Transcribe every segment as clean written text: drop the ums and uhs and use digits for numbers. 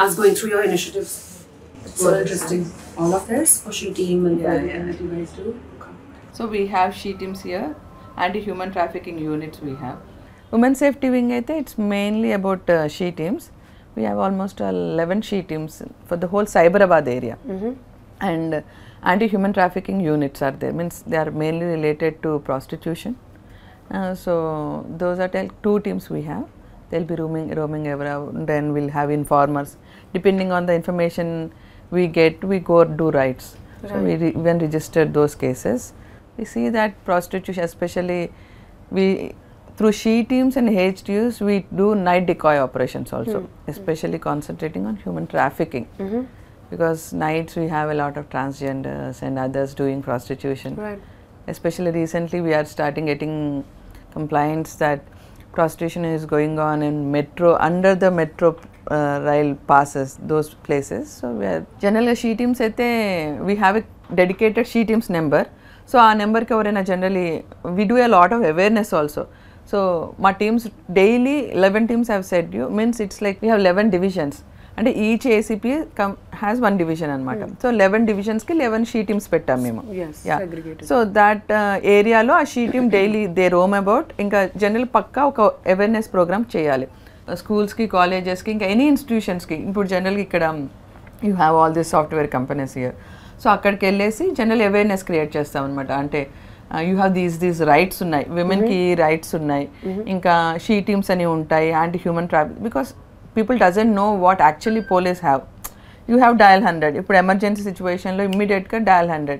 I was going through your initiatives. It's so interesting. All of this for She Team and what you guys do. So we have She Teams here, anti-human trafficking units we have. Women safety wing అయితే it's mainly about She Teams. We have almost 11 She Teams for the whole Cyberabad area. And anti-human trafficking units are there, means they are mainly related to prostitution. So those are 2 teams we have. They'll be roaming around, then we'll have informers. Depending on the information we get, we go do rights. So we even registered those cases. We see that prostitution, especially through She Teams and HTUs, we do night decoy operations also, especially concentrating on human trafficking. Because nights we have a lot of transgenders and others doing prostitution. Especially recently we are starting getting complaints that prostitution is going on in metro, under the metro rail passes, those places. So we are generally She Teams అయితే we have a dedicated She Teams number. So ఆ నెంబర్కి ఎవరైనా generally we do a lot of awareness also. So మా teams daily 11 teams have said you, means it's like we have 11 divisions. అంటే each ACP has 1 division అనమాట. So 11 డివిజన్స్కి 11 she teams పెట్టాం మేము. So that ఏరియాలో ఆ she team daily they roam about. ఇంకా general పక్కా ఒక awareness programme చేయాలి స్కూల్స్కి, కాలేజెస్కి, ఇంకా ఎనీ ఇన్స్టిట్యూషన్స్కి. ఇప్పుడు జనరల్గా ఇక్కడ you have all this software companies here. So అక్కడికి వెళ్ళేసి జనరల్ అవేర్నెస్ క్రియేట్ చేస్తాం అనమాట. అంటే యూ హ్యావ్ దీస్ రైట్స్ ఉన్నాయి, విమెన్కి రైట్స్ ఉన్నాయి, ఇంకా షీ టీమ్స్ అని ఉంటాయి, anti human traffic. Because people doesn't know what actually police have. You have dial 100. ఇప్పుడు ఎమర్జెన్సీ సిచ్యువేషన్లో ఇమ్మీడియట్గా dial 100.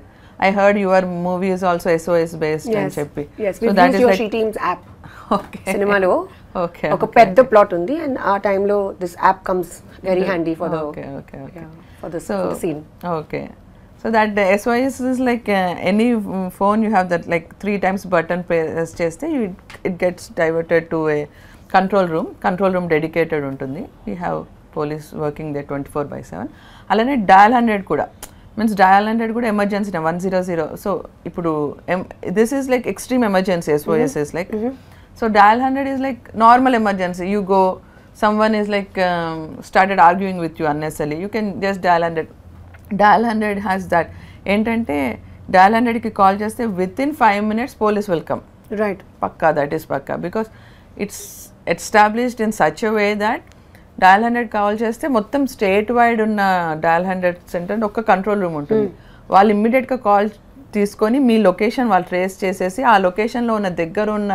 I heard your movie is also SOS based అని చెప్పి. So that is like She Teams app. సినిమాలో ఒక పెద్ద plot ఉంది and ఆ టైంలో this app comes very handy for the for the scene. Okay. So that the SOS is like any phone you have that like 3 times button press చేస్తే it gets diverted to a control room dedicated ఉంటుంది. We have police working there 24/7. అలానే dial 100 కూడా, means dial 100 కూడా emergency 100. So ఇప్పుడు this is like extreme emergency, SOS is like. So dial 100 is like normal emergency. You go, someone is like started arguing with you unnecessarily, you can just dial 100. Dial 100 has that ఏంటంటే dial 100కి call చేస్తే within 5 minutes police will come. Right. పక్కా, that is పక్కా. because it's established in such a way that dial 100 call చేస్తే మొత్తం state wide ఉన్న dial 100 centre ఒక control room ఉంటుంది. వాళ్ళు ఇమ్మీడియట్గా కాల్ తీసుకొని మీ లొకేషన్ వాళ్ళు ట్రేస్ చేసేసి ఆ లొకేషన్లో ఉన్న దగ్గర ఉన్న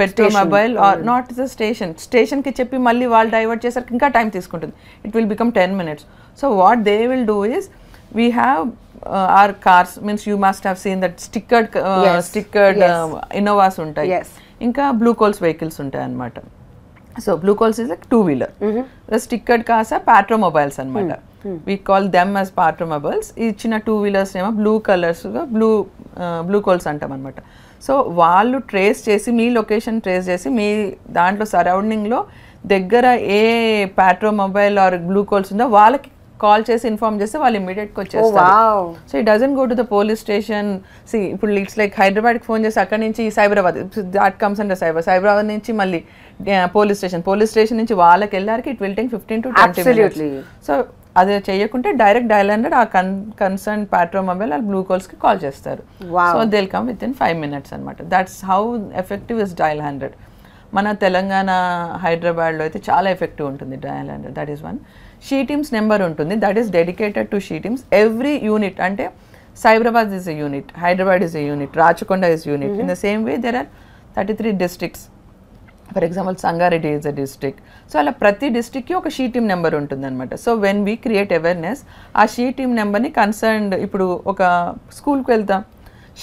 petrol mobile are not the స్టేషన్కి చెప్పి మళ్ళీ వాళ్ళు డైవర్ట్ చేసరికి ఇంకా టైం తీసుకుంటుంది. It will become 10 minutes. So what they will do is we have our cars, means you must have seen that stickered Innovas ఉంటాయి, ఇంకా బ్లూ కోల్స్ వెహికల్స్ ఉంటాయి అన్నమాట. So blue colts is like 2-wheeler. Stickered cars are patrol mobiles అనమాట. We call them as patrol mobiles. ఇచ్చిన 2-wheelers ఏమో blue కలర్స్గా blue కోల్స్ అంటాం అనమాట. So వాళ్ళు ట్రేస్ చేసి మీ లొకేషన్ ట్రేస్ చేసి మీ దాంట్లో సరౌండింగ్లో దగ్గర ఏ patrol mobile or blue colts ఉందో వాళ్ళకి కాల్ చేసి ఇన్ఫార్మ్ చేస్తే వాళ్ళు ఇమ్మీడియట్గా వచ్చేస్తారు. So it doesn't go to the police station. See ఇప్పుడు ఇట్స్ లైక్ హైదరాబాద్కి ఫోన్ చేసి అక్కడి నుంచి Cyberabad, that comes under Cyberabad నుంచి మళ్ళీ పోలీస్ స్టేషన్ నుంచి వాళ్ళకి వెళ్ళారికి it will take 15 to 20 minutes. So అది చేయకుంటే డైరెక్ట్ డయల్ 100 ఆ కన్సర్న్ పాట్రో మొబైల్ ఆ బ్లూ కాల్స్కి కాల్ చేస్తారు. So they will come within 5 minutes అనమాట. That's how effective is dial 100. మన తెలంగాణ హైదరాబాద్లో అయితే చాలా ఎఫెక్టివ్ ఉంటుంది dial 100. That is one. She teams number ఉంటుంది, that is dedicated to she teams. Every unit, అంటే Cyberabad is a unit, Hyderabad is a unit, Rachakonda is unit. In the same way there are 33 districts. For example Sangareddy is a district. So అలా ప్రతి డిస్ట్రిక్ట్కి ఒక she team number ఉంటుంది అనమాట. So when we create awareness, ఆ she team నెంబర్ని concerned, ఇప్పుడు ఒక స్కూల్కి వెళ్తాం,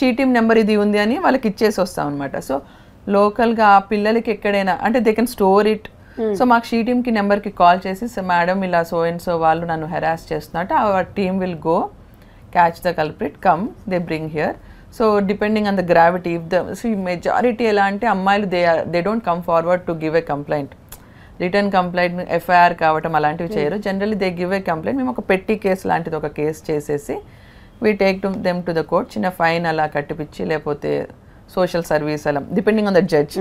షీ టీమ్ నెంబర్ ఇది ఉంది అని వాళ్ళకి ఇచ్చేసి వస్తాం అనమాట. సో లోకల్గా ఆ పిల్లలకి ఎక్కడైనా అంటే they can store it. So మాకు షీ టీమ్కి నెంబర్కి కాల్ చేసి, సో మేడం ఇలా సో అండ్ సో వాళ్ళు నన్ను హెరాస్ చేస్తున్నట్టు, our team will go catch the culprit, come they bring here. So depending on the gravity, if the majority ఎలా అంటే అమ్మాయిలు they don't come forward to give a complaint, return complaint, FIR కావటం అలాంటివి చేయరు. Generally they give a complaint. మేము ఒక పెట్టి case లాంటిది ఒక కేసు చేసేసి we take them to the court, చిన్న ఫైన్ అలా కట్టిపించి లేకపోతే సోషల్ సర్వీస్ అలా డిపెండింగ్ ఆన్ ద జడ్జ్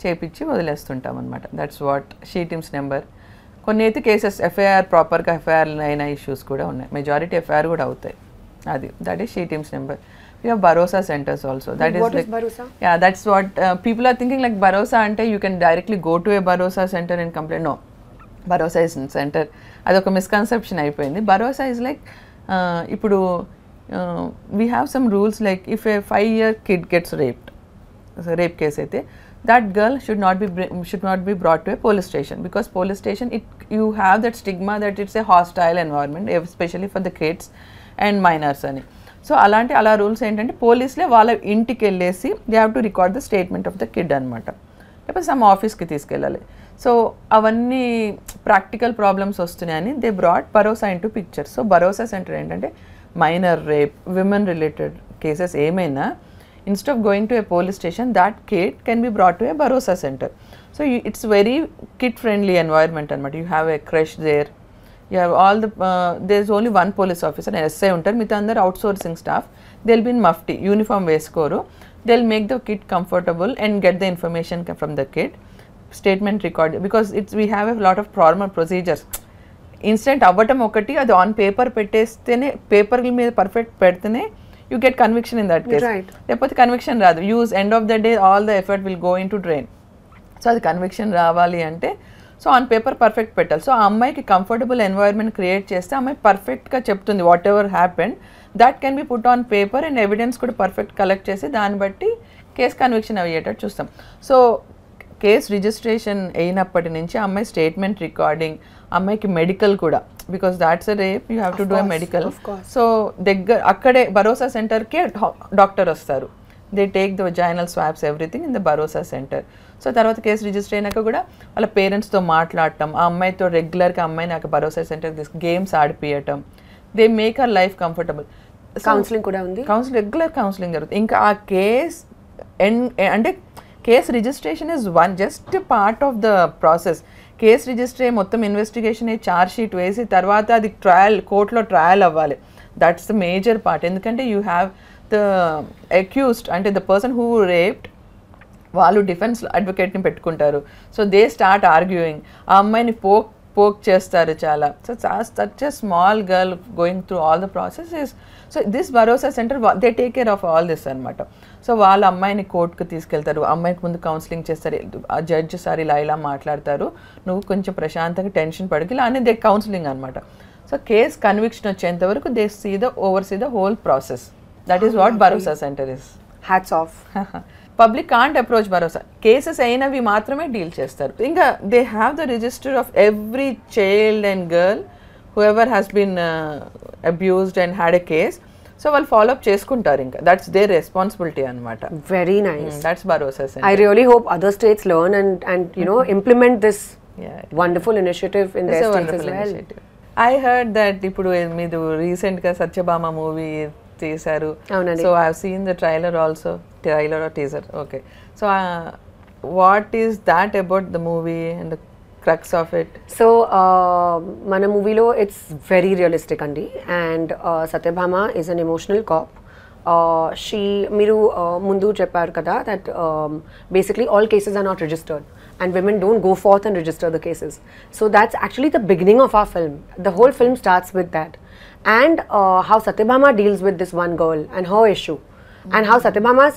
చేపించి వదిలేస్తుంటాం అనమాట. That's what she teams number. కొన్ని అయితే కేసెస్ ఎఫ్ఐఆర్ ప్రాపర్గా ఎఫ్ఐఆర్ అయిన ఇష్యూస్ కూడా ఉన్నాయి. మెజారిటీ ఎఫ్ఐఆర్ కూడా అవుతాయి. అది that is she teams number. We have Bharosa centers also. That what is Bharosa? Yeah, that's what people are thinking, like Bharosa ante you can directly go to a Bharosa center and complain. No, Bharosa is in center. Adoka misconception అయిపోయింది. Bharosa is like ఇప్పుడు we have some rules, like if a 5-year kid gets raped, so rape case అయితే that girl should not be brought to a police station, because police station you have that stigma that it's a hostile environment, especially for the kids and minors అని. So అలా rules ఏంటంటే పోలీసులే వాళ్ళ ఇంటికి వెళ్ళేసి they have to record the statement of the kid అనమాట. లేకపోతే some ఆఫీస్కి తీసుకెళ్ళాలి. సో అవన్నీ ప్రాక్టికల్ ప్రాబ్లమ్స్ వస్తున్నాయని they brought Bharosa into picture. So Bharosa centre ఏంటంటే minor rape, women related cases ఏమైనా instead of going to a police station, that kid can be brought to a Bharosa centre. So it's very kid friendly environment అనమాట. You have a crush there. You have all the there's only one police officer and SI ఉంటారు. మిగతా అందరు outsourcing staff. They'll be in mufti, uniform వేసుకోరు. They'll make the kid comfortable and get the information from the kid. Statement record, because we have a lot of formal procedures. Incident అవ్వటం ఒకటి, అది on paper పెట్టేస్తేనే, paper మీద perfect పెడితేనే you get conviction in that case. Right. లేకపోతే conviction రాదు. Use end of the day all the effort will go into drain. So అది conviction రావాలి అంటే సో ఆన్ పేపర్ పర్ఫెక్ట్ పెట్టాలి. సో ఆ అమ్మాయికి కంఫర్టబుల్ ఎన్వైర్న్మెంట్ క్రియేట్ చేస్తే అమ్మాయి పర్ఫెక్ట్గా చెప్తుంది what ever happened, that can be put on paper and evidence కూడా పర్ఫెక్ట్ కలెక్ట్ చేసి దాన్ని బట్టి కేసు కన్విక్షన్ అయ్యేటట్టు చూస్తాం. సో కేసు రిజిస్ట్రేషన్ అయినప్పటి నుంచి అమ్మాయి స్టేట్మెంట్ రికార్డింగ్, అమ్మాయికి మెడికల్ కూడా, because that's a rape, you have to do a medical. So అక్కడే భరోసా సెంటర్కే డాక్టర్ వస్తారు. They take the vaginal swabs everything in the Bharosa centre. So తర్వాత కేసు రిజిస్టర్ అయినాక కూడా వాళ్ళ పేరెంట్స్తో మాట్లాడటం, ఆ అమ్మాయితో రెగ్యులర్గా అమ్మాయిని నాకు భరోసా సెంటర్ గేమ్స్ ఆడిపియటం, they make our life comfortable. Counselling కూడా ఉంది, రెగ్యులర్ కౌన్సిలింగ్ జరుగుతుంది. ఇంకా ఆ కేస్ అంటే case registration is just part of the process. Case register అయ్యి మొత్తం ఇన్వెస్టిగేషన్ అయ్యి ఛార్జ్ షీట్ వేసి తర్వాత అది కోర్టులో ట్రయల్ అవ్వాలి. That's the major part. ఎందుకంటే యూ హ్యావ్ ద అక్యూజ్డ్, అంటే ద పర్సన్ హూ రేప్డ్, వాళ్ళు డిఫెన్స్ అడ్వకేట్ని పెట్టుకుంటారు. సో దే స్టార్ట్ ఆర్గ్యూయింగ్, ఆ అమ్మాయిని పోక్ చేస్తారు చాలా. So such a small girl going through all the process is. So this Bharosa centre they take care of all this అనమాట. సో వాళ్ళ అమ్మాయిని కోర్టుకు తీసుకెళ్తారు, అమ్మాయికి ముందు కౌన్సిలింగ్ చేస్తారు. ఆ జడ్జ్ సార్ ఇలా మాట్లాడతారు, నువ్వు కొంచెం ప్రశాంతంగా టెన్షన్ పడకి ఇలా అనేది కౌన్సిలింగ్ అనమాట. సో కేస్ కన్విక్షన్ వచ్చేంత వరకు they oversee the whole process. That is what Bharosa centre is. Hats off. Public can't approach Bharosa, cases అయినవి మాత్రమే డీల్ చేస్తారు. ఇంకా they have the register of every child and girl whoever has been abused and had a case. So వాళ్ళు follow up చేసుకుంటారు. ఇంకా that's their responsibility అనమాట. Very nice. That's Bharosa centre. I really hope other states learn and you know implement this wonderful initiative in their states as well. I heard that ఇప్పుడు మీరు రీసెంట్గా Satyabhama movie చేశారు. So I have seen the trailer also, trailer or teaser. Okay, so what is that about the movie and the crux of it? So మన మూవీలో it's very realistic అండి. And Satyabhama is an emotional cop. మీరు ముందు చెప్పారు కదా that basically all cases are not registered and women don't go forth and register the cases. So that's actually the beginning of our film. The whole film starts with that. And how Satyabhama deals with this one girl and her issue. And how Satyabhama's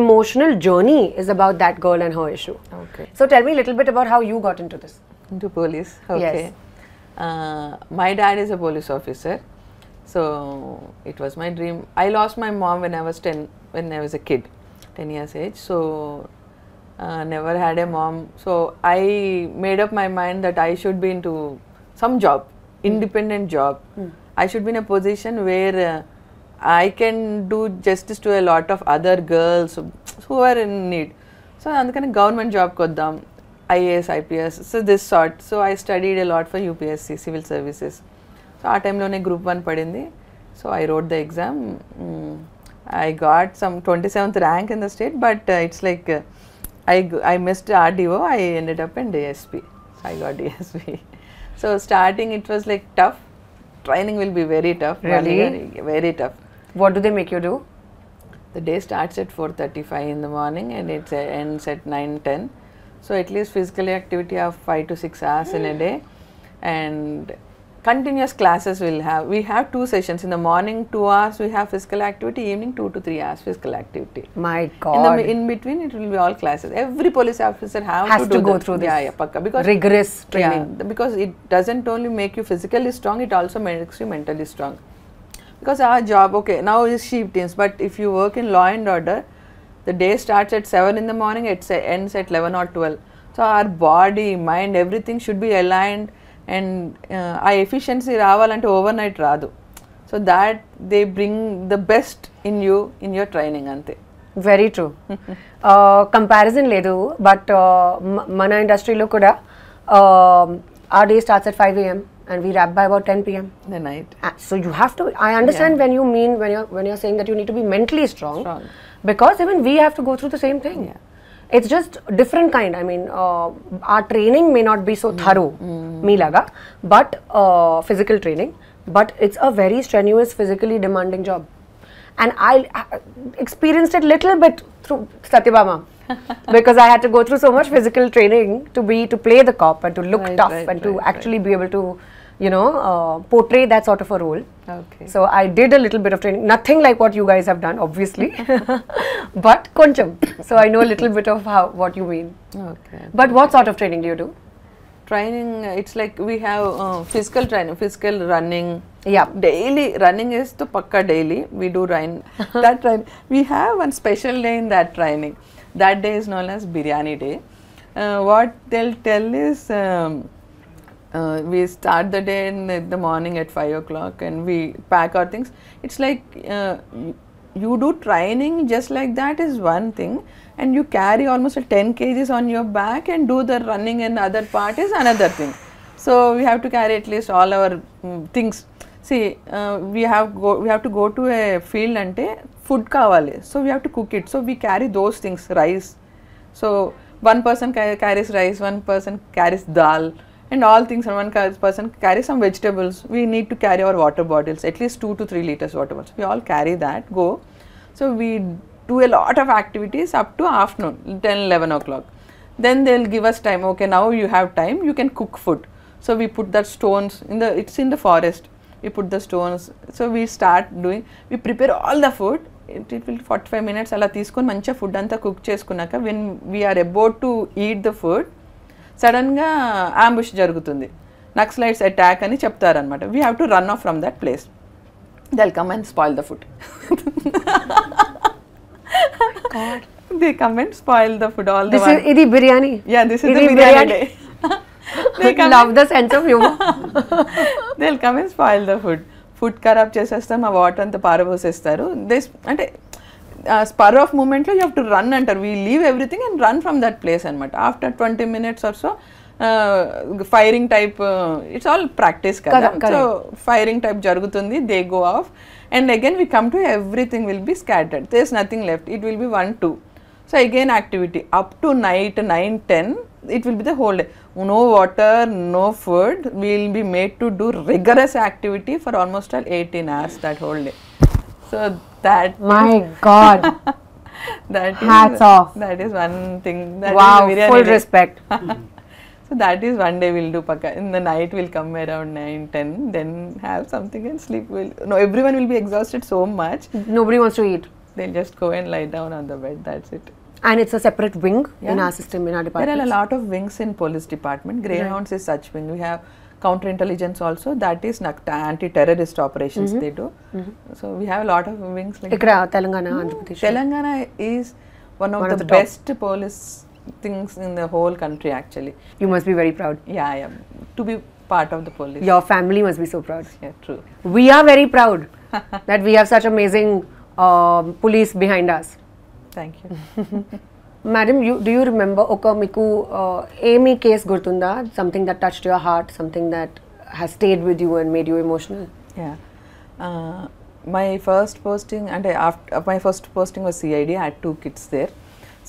emotional journey is about that girl and her issue. Okay. So tell me a little bit about how you got into this. Into police? Okay. Yes. My dad is a police officer. So it was my dream. I lost my mom when I was a kid, 10 years age. So never had a mom. So I made up my mind that I should be into some job, independent job. I should be in a position where I can do justice to a lot of other girls who are in need. So andukane government job koddam, IAS, IPS, so this sort. So I studied a lot for UPSC, civil services. So aa time lone group 1 padindi. So I wrote the exam. I got some 27th rank in the state, but it's like I missed RDO. I ended up in DSP. So I got DSP. So starting it was like tough. Training will be very tough. Really? Very tough. What do they make you do? The day starts at 4:35 in the morning and it ends at 9:10. So at least physical activity of 5 to 6 hours in a day. and continuous classes we have 2 sessions. In the morning 2 hours we have physical activity, evening 2 to 3 hours physical activity. My God. In between it will be all classes. Every police officer has to go through this pakka, because rigorous training. Because it doesn't only make you physically strong, it also makes you mentally strong. Because our job, okay, now is sheep teams, but if you work in law and order, the day starts at 7 in the morning, it ends at 11 or 12. So our body, mind, everything should be aligned, and our efficiency రావాలంటే overnight రాదు. So that they bring the best in you in your training అంతే. Very true. Comparison లేదు, but మన ఇండస్ట్రీలో కూడా our day starts at 5 a.m. and we wrap by about 10 p.m. The night. So you have to, I understand when you mean, when you're saying that you need to be mentally strong. Because even we have to go through the same thing. It's just different kind. I mean, our training may not be so thorough, me laga, but physical training, but it's a very strenuous, physically demanding job. And I experienced it little bit through Satyabhama. Because I had to go through so much physical training to play the cop and to look tough and to actually be able to, you know, portray that sort of a role. Okay. So I did a little bit of training, nothing like what you guys have done, obviously, but koncham. So I know a little bit of what you mean. Okay. But what sort of training do you do? Training, it's like we have physical training, physical running. Yeah. Daily running is to pakka daily. We do run that training. We have one special day in that training. That day is known as Biryani Day. What they'll tell is we start the day in the morning at 5 o'clock and we pack our things. It's like you do training just like that is one thing, and you carry almost 10 kgs on your back and do the running and other part is another thing. So we have to carry at least all our things. See, we have to go to a field ante food kavali, so we have to cook it. So we carry those things, rice. So one person carries rice, one person carries dal, and all things, and one person carries some vegetables. We need to carry our water bottles, at least 2 to 3 liters water bottles. We all carry that, go. So we do a lot of activities up to afternoon, 10-11 o'clock. Then they'll give us time. Okay, now you have time, you can cook food. So we put that stones it's in the forest. We put the stones. So we start doing, we prepare all the food. It will 45 minutes అలా తీసుకొని మంచిగా food అంతా cook చేసుకున్నాక when we are about to eat the food, సడన్గా ambush జరుగుతుంది, Naxalites attack అని చెప్తారనమాట. We have to run of from that place. they'll come and spoil the food. God. They come and spoil the food all the This is idi biryani. Yeah, this is the biryani day. They love the sense of humor. They'll come and spoil the food. Food ఖరాబ్ చేసేస్తాం, ఆ water అంతా పారబోసేస్తారు. అంటే spur of మూమెంట్లో you have to run అంటారు. We leave everything and run from that place అనమాట. After 20 minutes or so firing type, it's all practice కదా. సో ఫైరింగ్ టైప్ జరుగుతుంది, they go off and again we come to everything will be scattered, there is nothing left. It will be 1-2. So again activity up to night 9-10, it will be the whole day. No water, no food. We will be made to do rigorous activity for almost 18 hours that whole day. So that, my God, that hats off. That is one thing. That wow, is full respect. So that is one day we'll do pakka. In the night we'll come around 9-10, then have something and sleep. No, everyone will be exhausted so much. Nobody wants to eat. They'll just go and lie down on the bed. That's it. And it's a separate wing in our system, in our department. There are a lot of wings in police department. Greyhounds is such wing. We have counterintelligence also. That is anti-terrorist operations they do. So we have a lot of wings. Like Ikkada Telangana, Andhra Pradesh. Telangana is one of the best police things in the whole country actually. You must be very proud. Yeah, yeah. To be part of the police. Your family must be so proud. Yeah, true. We are very proud that we have such amazing police behind us. Thank you. Madam, do you remember oka miku emi case gurtunda, something that touched your heart, something that has stayed with you and made you emotional? Yeah. My first posting, and after my first posting was CID. I had 2 kids there.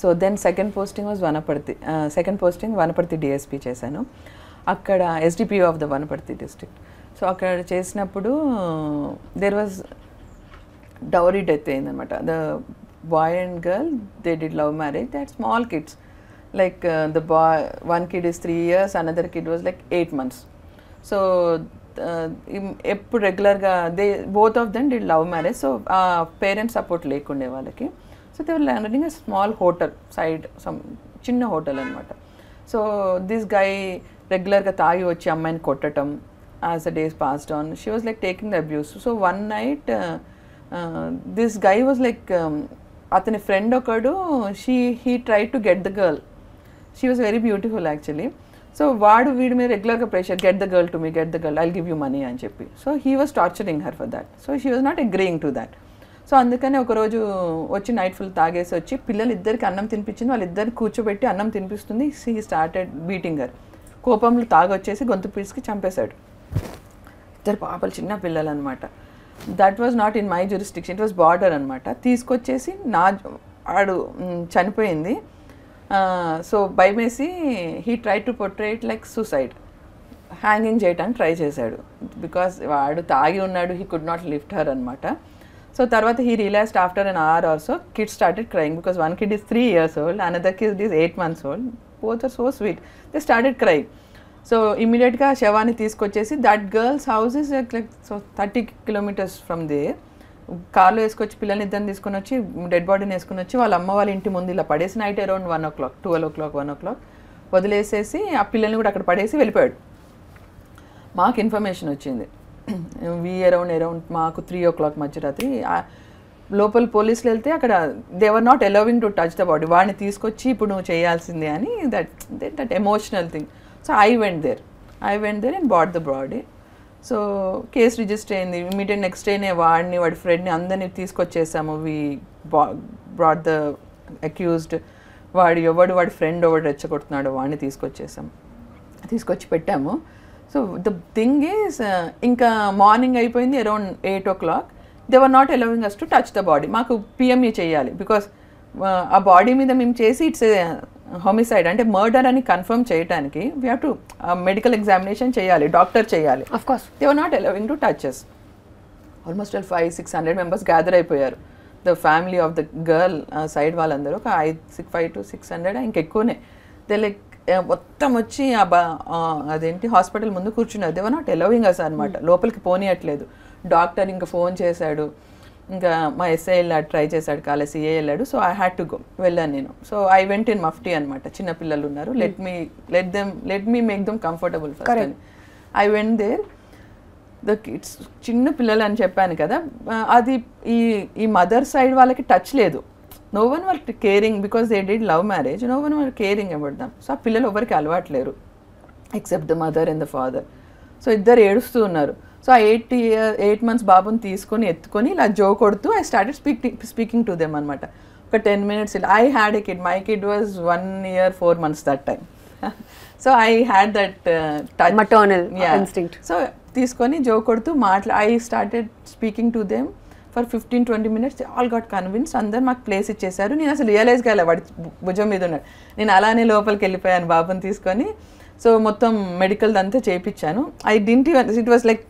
So then second posting was Vanaparthi. Second posting Vanaparthi DSP chesanu. Akkada SDPO of the Vanaparthi district. So akkada chesinappudu there was dowry death ayindannamata. The boy and girl, they did love marriage. They had small kids, like the boy, one kid is 3 years, another kid was like 8 months. So ఎప్పుడు రెగ్యులర్గా both of them did love marriage. So parents support లేకుండే వాళ్ళకి. So they were running a small hotel side, some చిన్న hotel అనమాట. So this guy రెగ్యులర్గా తాగి వచ్చి అమ్మాయిని కొట్టడం. As the days passed on she was like taking the abuse. So one night this guy was like, అతని friend ఒకడు, he try to get the girl. She was very beautiful actually. So వాడు వీడి మీద రెగ్యులర్గా pressure, get the girl to me, get the girl, I'll give you money అని చెప్పి. So he was torturing her for that. So she was not agreeing to that. So అందుకని ఒకరోజు వచ్చి night full తాగేసి వచ్చి పిల్లలు ఇద్దరికి అన్నం తినిపించింది. వాళ్ళిద్దరికి కూర్చోబెట్టి అన్నం తినిపిస్తుంది. He started beating her. కోపంలో తాగొచ్చేసి గొంతు పీసుకి చంపేశాడు. ఇద్దరు పాపలు, చిన్న పిల్లలు అనమాట. That was not in my jurisdiction, it was border అనమాట. తీసుకొచ్చేసి ఆడు చనిపోయింది. సో భయమేసి he try to portray it like suicide, hanging చేయడానికి ట్రై చేశాడు. బికాస్ వాడు తాగి ఉన్నాడు, he could not lift her అనమాట. సో తర్వాత he realized after an hour also kid started crying, because one kid is 3 years old, another kid is 8 months old. Both are so sweet. They started crying. So ఇమీడియట్గా శవాన్ని తీసుకొచ్చేసి, that girl's house is like so 30 kilometers from there. కార్లో వేసుకొచ్చి పిల్లల్ని ఇద్దరిని తీసుకొని వచ్చి dead బాడీని వేసుకొని వచ్చి వాళ్ళ అమ్మ వాళ్ళ ఇంటి ముందు ఇలా పడేసి night around 1 o'clock, 12 o'clock, 1 o'clock వదిలేసేసి ఆ పిల్లల్ని కూడా అక్కడ పడేసి వెళ్ళిపోయాడు. మాకు ఇన్ఫర్మేషన్ వచ్చింది. అరౌండ్ మాకు 3 o'clock మధ్యరాత్రి. లోపల పోలీసులు వెళ్తే అక్కడ they were not allowing to touch the body. వాడిని తీసుకొచ్చి ఇప్పుడు నువ్వు చేయాల్సిందే అని, that emotional thing. So I went there and brought the body. So case register అయింది. ఇమీడియట్ నెక్స్ట్ డేనే వాడిని, వాడి ఫ్రెండ్ని అందరినీ తీసుకొచ్చేసాము. Brought the accused. వాడి ఫ్రెండ్ ఎవడు రెచ్చగొడుతున్నాడు వాడిని తీసుకొచ్చి పెట్టాము. సో ద థింగ్ ఈజ్, ఇంకా మార్నింగ్ అయిపోయింది around 8 o'clock. They were not allowing us to touch the body. మాకు పిఎంఈ చేయాలి, బికాస్ ఆ బాడీ మీద మేము చేసి ఇట్స్ హోమిసైడ్ అంటే మర్డర్ అని కన్ఫర్మ్ చేయడానికి we have to medical examination చేయాలి, డాక్టర్ చేయాలి. Of course they were not allowing to touches. Almost 500-600 members gather అయిపోయారు. The family of the girl side వాళ్ళందరూ ఒక 500 to 600 ఇంకెక్కువనే. దే లైక్ మొత్తం వచ్చి అదేంటి హాస్పిటల్ ముందు కూర్చున్నారు. దే వర్ నాట్ అలౌవింగ్ అస్ అనమాట, లోపలికి పోనీయట్లేదు. డాక్టర్ ఇంకా ఫోన్ చేశాడు, ఇంకా మా ఎస్ఐ వెళ్ళాడు, ట్రై చేశాడు, కాలే సిఏ వెళ్ళాడు. So I had to go, వెళ్ళాను నేను. So I went in mufti అనమాట. చిన్న పిల్లలు ఉన్నారు, let me make them comfortable first అని. I went there. The kids చిన్న పిల్లలు అని చెప్పాను కదా, అది ఈ మదర్ సైడ్ వాళ్ళకి టచ్ లేదు. No one were caring, because they did love marriage. No one were caring about them. సో ఆ పిల్లలు ఎవరికి అలవాట్లేరు except the mother and the father. So ఇద్దరు ఏడుస్తూ ఉన్నారు. సో ఆ 8 months బాబుని తీసుకొని ఎత్తుకొని ఇలా జో కొడుతూ I started speaking to them అనమాట. ఒక 10 minutes I had a kid. My kid was 1 year 4 months that time. So I had that touch, maternal instinct. So తీసుకొని జో కొడుతూ I started speaking to them for 15-20 minutes. All got convince. అందరు మాకు place ఇచ్చేసారు. నేను అసలు realise కాలే వాడి భుజం మీద ఉన్నాడు. నేను అలానే లోపలికి వెళ్ళిపోయాను బాబుని తీసుకొని. సో మొత్తం మెడికల్ అంతా చేయించాను. ఇట్ వాస్ లైక్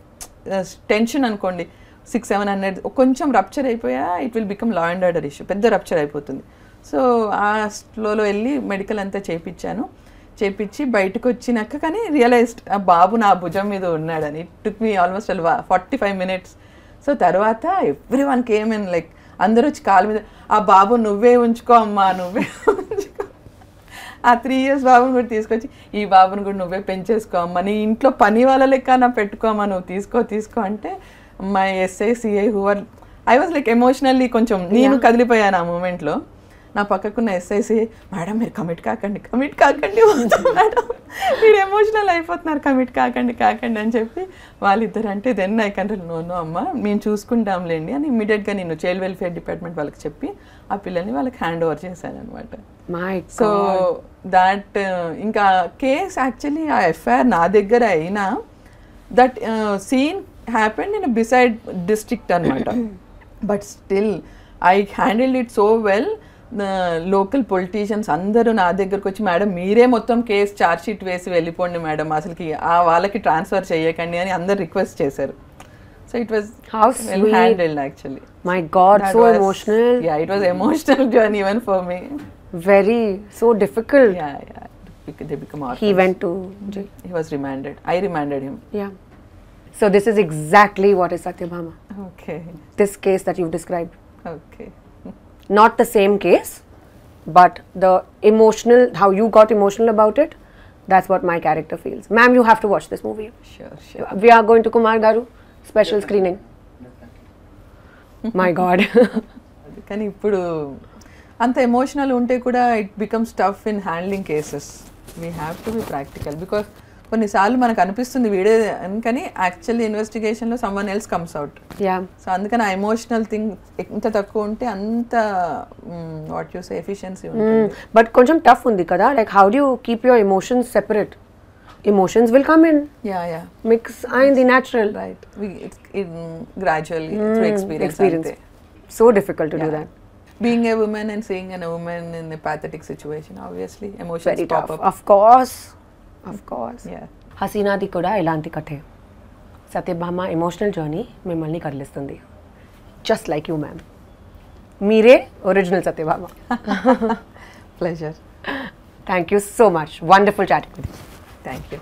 టెన్షన్ అనుకోండి. 600-700 కొంచెం రప్చర్ అయిపోయా, it will become law and order issue, పెద్ద రప్చర్ అయిపోతుంది. సో ఆ స్లోలో వెళ్ళి మెడికల్ అంతా చేయించి బయటకు వచ్చినాక కానీ రియలైజ్డ్ ఆ బాబు నా భుజం మీద ఉన్నాడని. It took me almost 45 minutes. So తర్వాత everyone came in, like అందరూ వచ్చి కాళ్ళ మీద, ఆ బాబు నువ్వే ఉంచుకో అమ్మా, నువ్వే ఉంచుకో. ఆ 3 years బాబుని కూడా తీసుకొచ్చి, ఈ బాబుని కూడా నువ్వే పెంచేసుకో అమ్మా, నీ ఇంట్లో పని వాళ్ళ లెక్క నా పెట్టుకోమ్మా, నువ్వు తీసుకో అంటే my SI CI I was like emotionally కొంచెం నేను కదిలిపోయాను ఆ మూమెంట్లో. నా పక్కకున్న ఎస్ఐసి, మేడం మీరు కమిట్ కాకండి మేడం, మీరు ఎమోషనల్ అయిపోతున్నారు, కమిట్ కాకండి అని చెప్పి వాళ్ళిద్దరు అంటే, దెన్ ఐ కంట్రోల్, నో అమ్మ మేము చూసుకుంటాంలేండి అని ఇమ్మీడియట్గా నేను చైల్డ్ వెల్ఫేర్ డిపార్ట్మెంట్ వాళ్ళకి చెప్పి ఆ పిల్లల్ని వాళ్ళకి హ్యాండ్ ఓవర్ చేశాను అనమాట. సో దాట్ ఇంకా కేస్ యాక్చువల్లీ ఆ ఎఫ్ఐఆర్ నా దగ్గర అయినా, that scene happened in beside district అనమాట. But still I handled it so well. Local politicians అందరూ నా దగ్గరకు వచ్చి, మేడం మీరే మొత్తం కేసు ఛార్జ్ షీట్ వేసి వెళ్ళిపోండి మేడం, అసలుకి వాళ్ళకి ట్రాన్స్ఫర్ చేయకండి అని అందరు రిక్వెస్ట్ చేశారు. So it was well handled actually. My God, so emotional. Yeah, it was emotional journey even for me. Very, so difficult. Yeah. they become orphans. He went to jail. He was remanded. I remanded him. Yeah. So this is exactly what is Satyabhama. Okay. This case that you've described. Okay. Not the same case, but the emotional, how you got emotional about it, that's what my character feels. Ma'am, you have to watch this movie. Sure. We are going to Kumar Garu special screening. My God. కానీ ఇప్పుడు అంత emotional ఉంటే కూడా it becomes tough in handling cases. We have to be practical because కొన్నిసార్లు మనకు అనిపిస్తుంది వీడే కానీ యాక్చువల్లీ ఇన్వెస్టిగేషన్లో someone else comes out. Yeah. So అందుకని ఆ ఎమోషనల్ థింగ్ ఎంత తక్కువ ఉంటే అంత వాట్ యూ సే ఎఫిషియన్సీ ఉంటుంది. బట్ కొంచెం టఫ్ ఉంది కదా, like how do you keep your emotions separate? Emotions will come in. Yeah. Mix and the natural. Right. Gradually through experience. So difficult to do that. Being a woman and seeing a woman in a pathetic situation, obviously emotions Very pop tough. up. Of course. Yeah. Hasina di kuda ilanti kathe. Satyabhama emotional journey mimmalni kadlistundi. Just like you, ma'am. Meere original Satyabhama. Pleasure. Thank you so much. Wonderful chatting with you. Thank you.